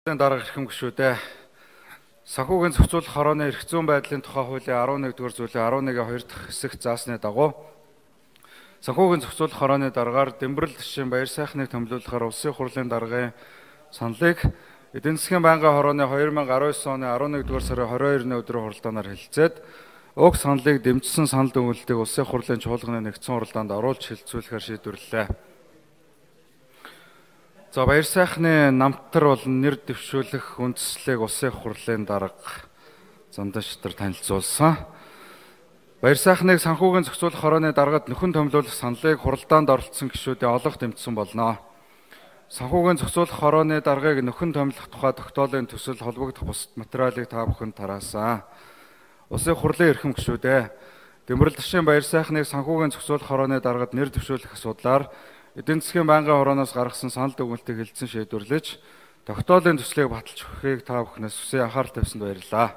Дарга эрхэм гишүүдээ санхүүгийн зохицуулах хорооны эрх зүйн байдлын тухай хуулийн 11-р зүйлийн 11-ийн 2 дахь хэсэгт заасны дагуу санхүүгийн зохицуулах хорооны даргаар Дэмбэрэл ташийн баяр сайхныг томилуулахаар улсын хурлын даргын саналыг эдийн засгийн байнгын хорооны 2019 оны 11-р сарын 22-ны өдрийн хуралдаанаар хэлэлцээд уг саналыг дэмжсэн санал дүгнэлтийг улсын хурлын чуулганы нэгдсэн хуралдаанд оруулж хэлэлцүүлэхээр шийдвэрлэлээ. За баяр сайхны намтар болон нэр дэвшүүлэх үндслийг улсын хурлын дарга Зандан Шатар танилцуулсан. Баяр сайхныг санхүүгийн зохицуулах хорооны даргад нөхөн томилуулах саналыг хуралдаанд оролцсон гишүүдийн олонх дэмжсэн болно. Санхүүгийн зохицуулах хорооны даргыг нөхөн томилох тухай тогтоолын төсөл холбогдох бусад материалыг та бүхэнд тараасан. Улсын хурлын эрхэм гишүүдээ Дэмбэрэл ташийн баяр сайхныг санхүүгийн зохицуулах хорооны даргад нэр дэвшүүлэх асуудлаар эдийн засгийн байнгын хорооноос гаргасан санал дүгнэлтийг хэлэлцэн шийдвэрлэж, тогтоолын төслийг баталж өгөхийг та бүхнээс хүсье анхаарал тавьсанд баярлалаа.